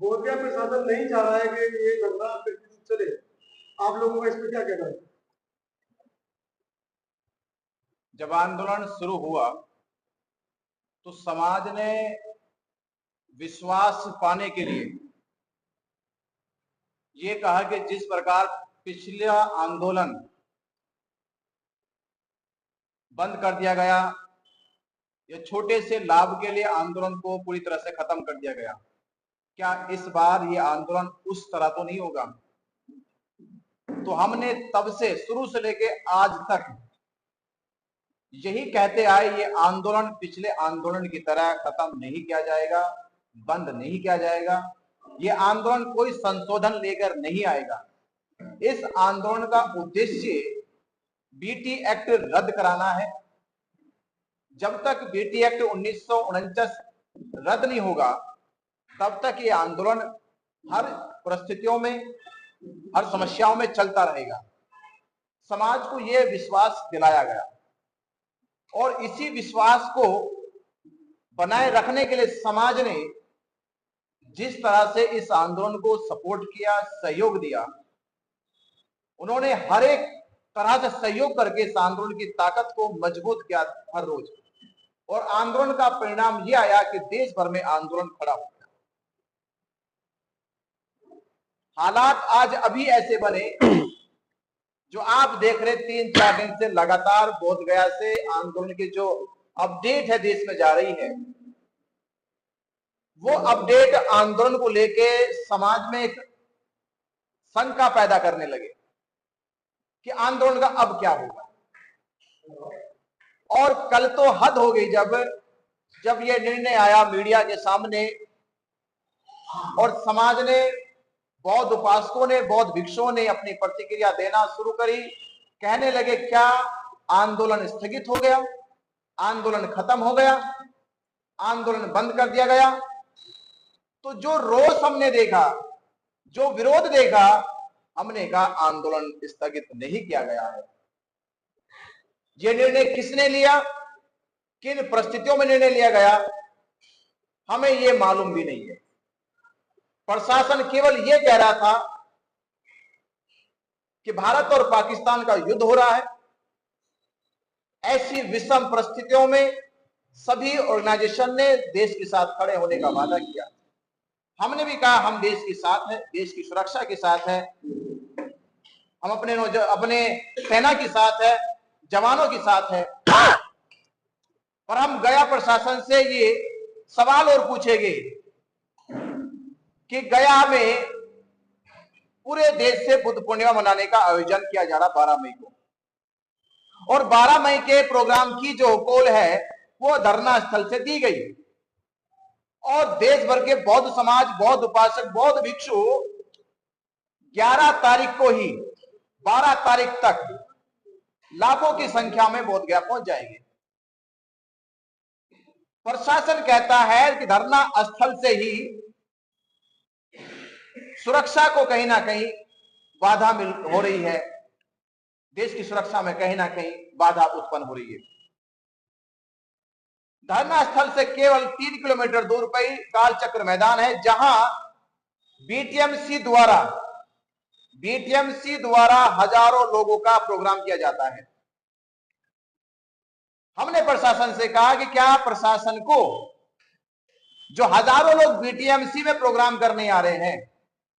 बोधगया प्रशासन नहीं चाह रहा है कि ये धंधा चले, आप लोगों का इस पर क्या कहना है? जब आंदोलन शुरू हुआ तो समाज ने विश्वास पाने के लिए ये कहा कि जिस प्रकार पिछला आंदोलन बंद कर दिया गया या छोटे से लाभ के लिए आंदोलन को पूरी तरह से खत्म कर दिया गया, क्या इस बार ये आंदोलन उस तरह तो नहीं होगा। तो हमने तब से शुरू से लेके आज तक यही कहते आए, ये आंदोलन पिछले आंदोलन की तरह खत्म नहीं किया जाएगा, बंद नहीं किया जाएगा। ये आंदोलन कोई संशोधन लेकर नहीं आएगा। इस आंदोलन का उद्देश्य बीटी एक्ट रद्द कराना है। जब तक बीटी एक्ट 1949 रद्द नहीं होगा तब तक ये आंदोलन हर परिस्थितियों में, हर समस्याओं में चलता रहेगा। समाज को यह विश्वास दिलाया गया और इसी विश्वास को बनाए रखने के लिए समाज ने जिस तरह से इस आंदोलन को सपोर्ट किया, सहयोग दिया, उन्होंने हर एक तरह से सहयोग करके इस आंदोलन की ताकत को मजबूत किया हर रोज। और आंदोलन का परिणाम यह आया कि देश भर में आंदोलन खड़ा हो गया। हालात आज अभी ऐसे बने जो आप देख रहे 3-4 दिन से लगातार बोधगया से आंदोलन की जो अपडेट है देश में जा रही है, वो अपडेट आंदोलन को लेके समाज में एक शंका पैदा करने लगे कि आंदोलन का अब क्या होगा। और कल तो हद हो गई जब ये निर्णय आया मीडिया के सामने और समाज ने, बौद्ध उपासकों ने, बौद्ध भिक्षुओं ने अपनी प्रतिक्रिया देना शुरू करी। कहने लगे क्या आंदोलन स्थगित हो गया, आंदोलन खत्म हो गया, आंदोलन बंद कर दिया गया। तो जो रोष हमने देखा, जो विरोध देखा, हमने कहा आंदोलन स्थगित नहीं किया गया है। यह निर्णय किसने लिया, किन परिस्थितियों में निर्णय लिया गया, हमें यह मालूम भी नहीं है। प्रशासन केवल यह कह रहा था कि भारत और पाकिस्तान का युद्ध हो रहा है। ऐसी विषम परिस्थितियों में सभी ऑर्गेनाइजेशन ने देश के साथ खड़े होने का वादा किया। हमने भी कहा हम देश के साथ हैं, देश की सुरक्षा के साथ हैं, हम अपने सेना के साथ है, जवानों के साथ है। पर हम गया प्रशासन से ये सवाल और पूछेंगे कि गया में पूरे देश से बुद्ध पूर्णिमा मनाने का आयोजन किया जा रहा 12 मई को, और 12 मई के प्रोग्राम की जो कॉल है वो धरना स्थल से दी गई। और देश भर के बौद्ध समाज, बौद्ध उपासक, बौद्ध भिक्षु 11 तारीख को ही 12 तारीख तक लाखों की संख्या में बोधगया पहुंच जाएंगे। प्रशासन कहता है कि धरना स्थल से ही सुरक्षा को कहीं ना कहीं बाधा हो रही है, देश की सुरक्षा में कहीं ना कहीं बाधा उत्पन्न हो रही है। धरना स्थल से केवल 3 किलोमीटर दूर पर ही कालचक्र मैदान है, जहां बीटीएमसी द्वारा हजारों लोगों का प्रोग्राम किया जाता है। हमने प्रशासन से कहा कि क्या प्रशासन को जो हजारों लोग बीटीएमसी में प्रोग्राम करने आ रहे हैं,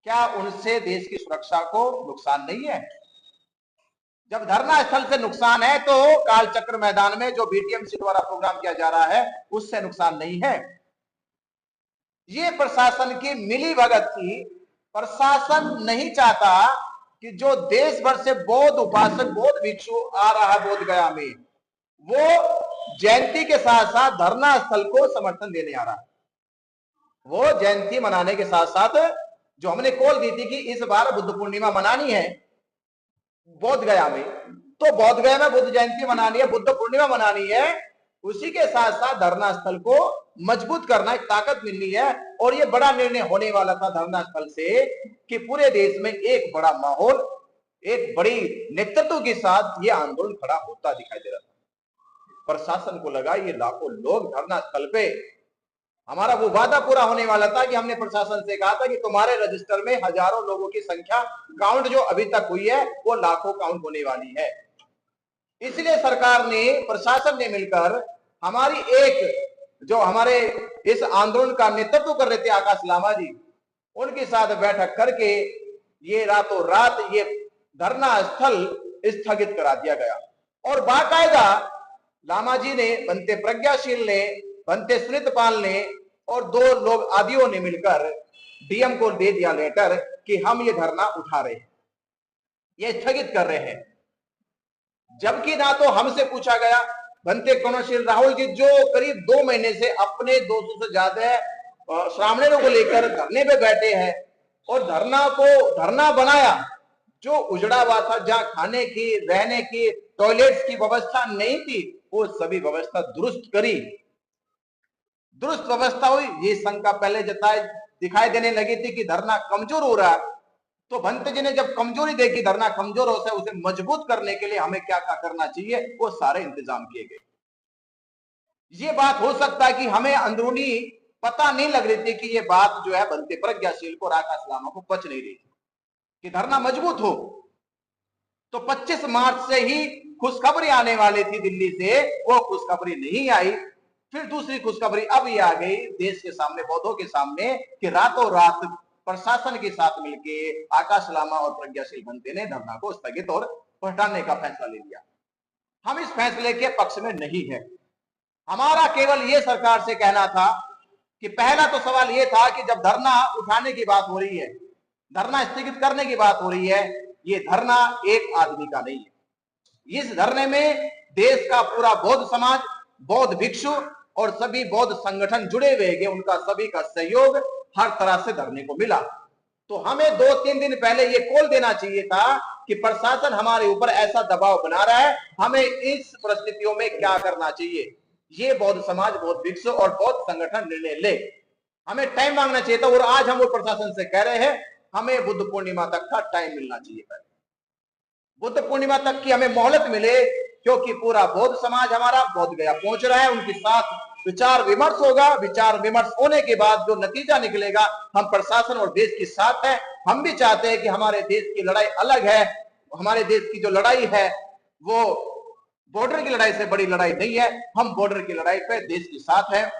क्या उनसे देश की सुरक्षा को नुकसान नहीं है? जब धरना स्थल से नुकसान है तो कालचक्र मैदान में जो बीटीएमसी द्वारा प्रोग्राम किया जा रहा है उससे नुकसान नहीं है। ये प्रशासन की मिली भगत थी। प्रशासन नहीं चाहता कि जो देश भर से बौद्ध उपासक, बौद्ध भिक्षु आ रहा है बोधगया में, वो जयंती के साथ साथ धरना स्थल को समर्थन देने आ रहा है। वो जयंती मनाने के साथ साथ जो हमने कॉल दी थी कि इस बार बुद्ध पूर्णिमा मनानी है बोधगया में, तो बोधगया में बुद्ध जयंती मनानी है, बुद्ध पूर्णिमा मनानी है, उसी के साथ साथ धरना स्थल को मजबूत करना, एक ताकत मिलनी है। और ये बड़ा निर्णय होने वाला था धरना स्थल से कि पूरे देश में एक बड़ा माहौल, एक बड़ी नेतृत्व के साथ ये आंदोलन खड़ा होता दिखाई दे रहा था। प्रशासन को लगा ये लाखों लोग धरना स्थल पे हमारा वो वादा पूरा होने वाला था कि हमने प्रशासन से कहा था कि तुम्हारे रजिस्टर में हजारों लोगों की संख्या काउंट जो अभी तक हुई है वो लाखों काउंट होने वाली है। इसलिए सरकार ने, प्रशासन ने मिलकर हमारी एक जो हमारे इस आंदोलन का नेतृत्व कर रहे थे आकाश लामा जी, उनके साथ बैठक करके ये रातों रात ये धरना स्थल स्थगित करा दिया गया। और बाकायदा लामा जी ने, बनते प्रज्ञाशील ने, बनते सुनीतपाल ने और 2 लोग आदियों ने मिलकर डीएम को दे दिया लेटर कि हम ये धरना उठा रहे हैं, ये स्थगित कर रहे हैं। जबकि ना तो हमसे पूछा गया, बनते कौनशील राहुल जी जो करीब 2 महीने से अपने 200 से ज्यादा श्रावणियों को लेकर धरने पे बैठे हैं और धरना बनाया जो उजड़ा हुआ था, जहां खाने की, रहने की, टॉयलेट्स की व्यवस्था नहीं थी, वो सभी व्यवस्था दुरुस्त करी, दुरुस्त व्यवस्था हुई। ये शंका पहले दिखाई देने लगी थी कि धरना कमजोर हो रहा है, तो भंत जी ने जब कमजोरी देखी, धरना कमजोर होता है, उसे मजबूत करने के लिए हमें क्या क्या करना चाहिए, वो सारे इंतजाम किए गए। ये बात हो सकता है कि हमें अंदरूनी पता नहीं लग रही थी कि ये बात जो है बनते प्रज्ञाशील को, आकाश लामा को पच नहीं रही थी कि धरना मजबूत हो। तो 25 मार्च से ही खुशखबरी आने वाली थी दिल्ली से, वो खुशखबरी नहीं आई। फिर दूसरी खुशखबरी अब ये आ गई देश के सामने, बौद्धों के सामने, कि रातों रात प्रशासन के साथ मिलके आकाश लामा और प्रज्ञाशील भंते ने धरना को स्थगित और हटाने का फैसला ले लिया। हम इस फैसले के पक्ष में नहीं है। हमारा केवल ये सरकार से कहना था कि पहला तो सवाल ये था कि जब धरना उठाने की बात हो रही है, धरना स्थगित करने की बात हो रही है, ये धरना एक आदमी का नहीं है। इस धरने में देश का पूरा बौद्ध समाज, बौद्ध भिक्षु और सभी बौद्ध संगठन जुड़े हुए हैं, उनका सभी का सहयोग हर तरह से धरने को मिला। तो हमें 2-3 दिन पहले ये कॉल देना चाहिए था कि प्रशासन हमारे ऊपर ऐसा दबाव बना रहा है, हमें इस परिस्थितियों में क्या करना चाहिए। ये बौद्ध समाज, बौद्ध भिक्षु और बौद्ध संगठन निर्णय ले, हमें टाइम मांगना चाहिए था। और आज हम वो प्रशासन से कह रहे हैं हमें बुद्ध पूर्णिमा तक का टाइम मिलना चाहिए। बुद्ध पूर्णिमा तक की हमें मोहलत मिले, क्योंकि पूरा बौद्ध समाज हमारा बौद्ध गया पहुंच रहा है, उनके साथ विचार विमर्श होगा। विचार विमर्श होने के बाद जो नतीजा निकलेगा, हम प्रशासन और देश के साथ हैं। हम भी चाहते हैं कि हमारे देश की लड़ाई अलग है, हमारे देश की जो लड़ाई है वो बॉर्डर की लड़ाई से बड़ी लड़ाई नहीं है। हम बॉर्डर की लड़ाई पे देश के साथ हैं।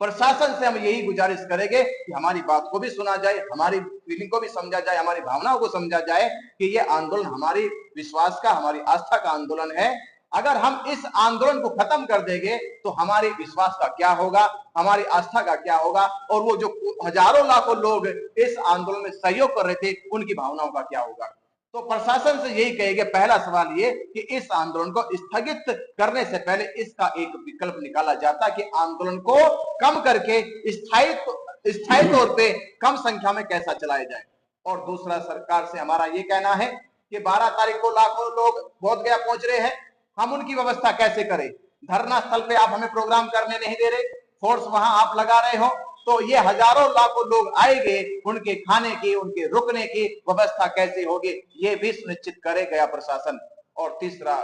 प्रशासन से हम यही गुजारिश करेंगे कि हमारी बात को भी सुना जाए, हमारी फीलिंग को भी समझा जाए, हमारी भावनाओं को समझा जाए कि ये आंदोलन हमारी विश्वास का, हमारी आस्था का आंदोलन है। अगर हम इस आंदोलन को खत्म कर देंगे तो हमारे विश्वास का क्या होगा, हमारी आस्था का क्या होगा, और वो जो हजारों लाखों लोग इस आंदोलन में सहयोग कर रहे थे उनकी भावनाओं का क्या होगा। तो प्रशासन से यही कहेंगे, पहला सवाल ये कि इस आंदोलन को स्थगित करने से पहले इसका एक विकल्प निकाला जाता कि आंदोलन को कम करके स्थायी तौर पे कम संख्या में कैसा चलाया जाए। और दूसरा, सरकार से हमारा ये कहना है कि 12 तारीख को लाखों लोग बोध गया पहुंच रहे हैं, हम उनकी व्यवस्था कैसे करें। धरना स्थल पे आप हमें प्रोग्राम करने नहीं दे रहे, फोर्स वहां आप लगा रहे हो, तो ये हजारों लाखों लोग आएंगे, उनके खाने की, उनके रुकने की व्यवस्था कैसे होगी, ये भी सुनिश्चित करे गया प्रशासन। और तीसरा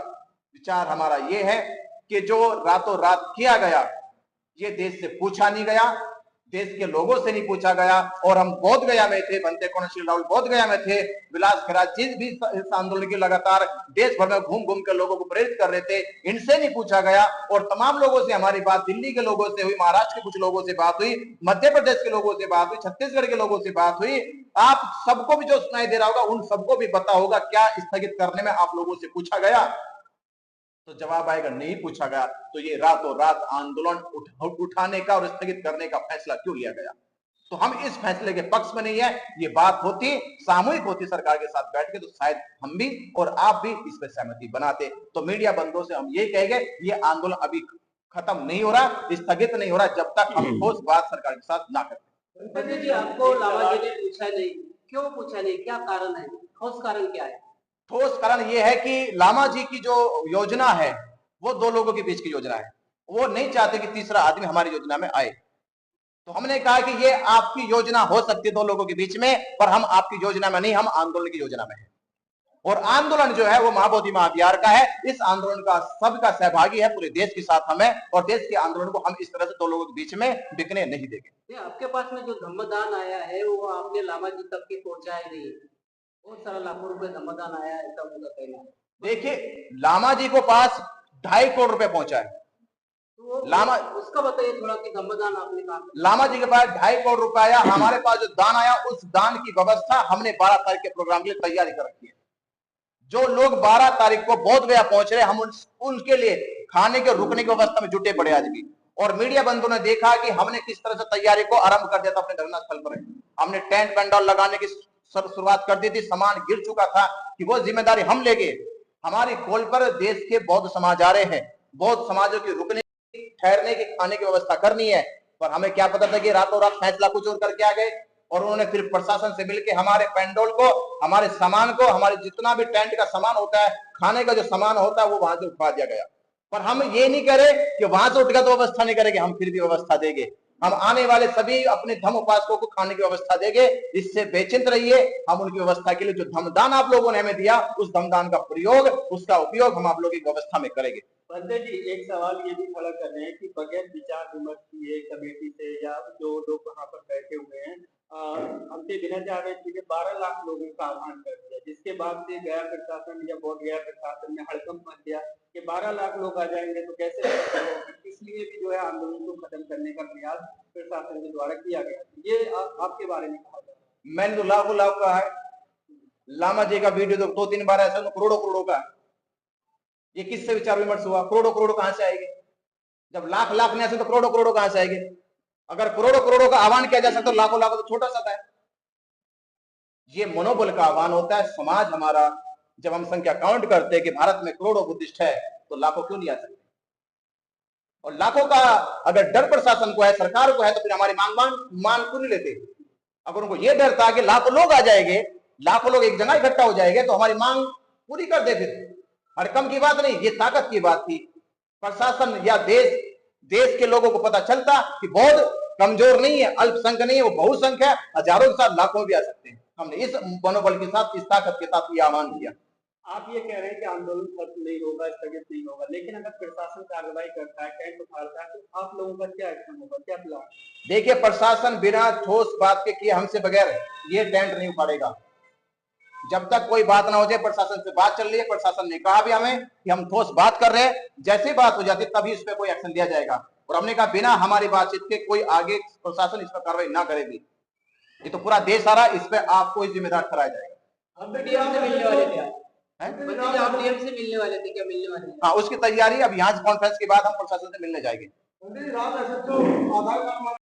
विचार हमारा ये है कि जो रातों रात किया गया, ये देश से पूछा नहीं गया, देश के लोगों से नहीं पूछा गया। और हम बोध गया में थे, बनते कौनशील राहुल बोध गया में थे, विलास खराज जी भी इस आंदोलन की लगातार देश भर में घूम घूम कर लोगों को प्रेरित कर रहे थे, इनसे नहीं पूछा गया। और तमाम लोगों से हमारी बात, दिल्ली के लोगों से हुई, महाराष्ट्र के कुछ लोगों से बात हुई, मध्य प्रदेश के लोगों से बात हुई, छत्तीसगढ़ के लोगों से बात हुई। आप सबको भी जो सुनाई दे रहा होगा, उन सबको भी पता होगा क्या स्थगित करने में आप लोगों से पूछा गया। तो जवाब आएगा नहीं पूछा गया, तो ये रातों रात आंदोलन उठाने का और स्थगित करने का फैसला क्यों लिया गया। तो हम इस फैसले के पक्ष में नहीं है। ये बात होती, सामूहिक होती सरकार के साथ बैठ के, तो शायद हम भी और आप भी इस पर सहमति बनाते। तो मीडिया बंधुओं से हम यही कहेंगे, ये आंदोलन अभी खत्म नहीं हो रहा, स्थगित नहीं हो रहा, जब तक हम ठोस बात सरकार के साथ ना करें। जी, आपको लामा जी ने पूछा नहीं, क्यों पूछा नहीं, क्या कारण है, ठोस कारण क्या है? ठोस कारण यह है कि लामा जी की जो योजना है वो 2 लोगों के बीच की योजना है। वो नहीं चाहते कि तीसरा आदमी हमारी योजना में आए। तो हमने कहा कि ये आपकी योजना हो सकती है 2 लोगों के बीच में, पर हम आपकी योजना में नहीं, हम आंदोलन की योजना में हैं। और आंदोलन जो है वो महाबोधि महाविहार का है। इस आंदोलन का सबका सहभागी है, पूरे देश के साथ हमें, और देश के आंदोलन को हम इस तरह से दो लोगों के बीच में बिकने नहीं देंगे। ये आपके पास में जो धम्मदान आया है वो आपने लामा जी तक के पहुंचाया नहीं, बहुत सारा लाखों रुपए धम्मदान आया है, ऐसा उनका कहना है। देखिए, लामा जी को पास 2.5 करोड़ रुपए पहुंचा है। तो लामा उसका बताइए थोड़ा कि धम्मदान आपने कहा। लामा जी के पास 2.5 करोड़ रुपए आया। हमारे पास जो दान आया, उस दान की व्यवस्था हमने 12 तारीख के प्रोग्राम के लिए तैयारी कर रखी है। जो लोग 12 तारीख को बोध गया पहुंच रहे, हम उनके लिए खाने के रुकने की व्यवस्था में जुटे पड़े आज भी। और मीडिया बंधुओं ने देखा कि हमने किस तरह से तैयारी को आरंभ कर दिया था अपने धरना स्थल पर। हमने टेंट पेंडॉल लगाने की शुरुआत कर दी थी। सामान गिर चुका था कि वो जिम्मेदारी हम ले गए। हमारी कॉल पर देश के बौद्ध समाज आ रहे हैं, बौद्ध समाजों की रुकने, ठहरने की, खाने की व्यवस्था करनी है। पर हमें क्या पता था कि रातों रात फैसला कुछ और करके आ गए, और उन्होंने फिर प्रशासन से मिलकर हमारे पेंडोल को, हमारे सामान को, हमारे जितना भी टेंट का सामान होता है, खाने का जो सामान होता है, वो वहां से उठवा दिया गया। पर हम ये नहीं करे कि वहां से उठ गया तो व्यवस्था नहीं करेंगे, हम फिर भी व्यवस्था देंगे। हम आने वाले सभी अपने धम्म उपासकों को खाने की व्यवस्था देंगे। इससे बेचिंत रहिए। हम उनकी व्यवस्था के लिए जो धमदान आप लोगों ने हमें दिया, उस धमदान का प्रयोग, उसका उपयोग हम आप लोगों की व्यवस्था में करेंगे। पंडित जी, एक सवाल ये भी खड़ा कर रहे हैं कि बगैर विचार विमर्श किए कमेटी से या जो लोग वहाँ पर बैठे हुए हैं, हमसे बिना जाने 12 लाख लोगों का आह्वान कर दिया, जिसके बाद से गया प्रशासन या बोध गया प्रशासन ने हड़कंप मच दिया कि 12 लाख लोग आ जाएंगे तो कैसे होगा। इसलिए भी जो है आंदोलन को खत्म करने का प्रयास प्रशासन के द्वारा किया गया। ये आपके बारे में कहा जाए। मैंने तो लाखों लाख कहा है। लामा जी का वीडियो तो 2-3 बार ऐसा तो करोड़ों करोड़ों का। ये किससे विचार विमर्श हुआ? करोड़ों करोड़ों कहां से आएंगे? जब लाख लाख नहीं ऐसे तो करोड़ों करोड़ों कहां से आएंगे? अगर करोड़ों करोड़ों का आह्वान किया जा सकता तो लाखों लाखों तो छोटा सा है। ये मनोबल का आह्वान होता है। समाज हमारा, जब हम संख्या काउंट करते हैं कि भारत में करोड़ों बुद्धिस्ट है, तो लाखों क्यों नहीं आ सकते? और लाखों का अगर डर प्रशासन को है, सरकार को है, तो फिर हमारी मान क्यों नहीं लेते? अगर उनको ये डर था कि लाखों लोग आ जाएंगे, लाखों लोग एक जगह इकट्ठा हो जाएंगे, तो हमारी मांग पूरी कर दे। फिर हड़कंप की बात नहीं, ये ताकत की बात थी। प्रशासन या देश के लोगों को पता चलता कि बौद्ध कमजोर नहीं है, अल्पसंख्यक नहीं है, वो बहुसंख्यक है, हजारों के साथ लाखों भी आ सकते हैं। हमने इस मनोबल के साथ, इस ताकत के साथ ये आह्वान किया। आप ये कह रहे हैं कि आंदोलन खत्म नहीं होगा, स्थगित नहीं होगा, लेकिन अगर प्रशासन कार्रवाई करता है, टेंट उखाड़ता है, तो आप लोगों का क्या एक्शन होगा, क्या प्लान? देखिए, प्रशासन बिना ठोस बात के किए हमसे बगैर ये टेंट नहीं उखाड़ेगा। जब तक कोई बात ना हो जाए, प्रशासन से बात चल रही है, प्रशासन ने कहा भी हमें कि हम ठोस बात कर रहे हैं, जैसी बात हो जाती तभी इस पर कोई एक्शन लिया जाएगा। और हमने कहा बिना हमारी बातचीत के कोई आगे प्रशासन इस पर कार्रवाई ना करेगी। ये तो पूरा देश आ रहा है, इस पर आपको जिम्मेदार ठहराया जाएगा। हम डीएम से मिलने वाले थे, आप डीएम से मिलने वाले थे, क्या मिलने वाले? हाँ, उसकी तैयारी अब यहाँ कॉन्फ्रेंस के बाद हम प्रशासन से मिलने जाएंगे। रात एसएचओ आधार कार्ड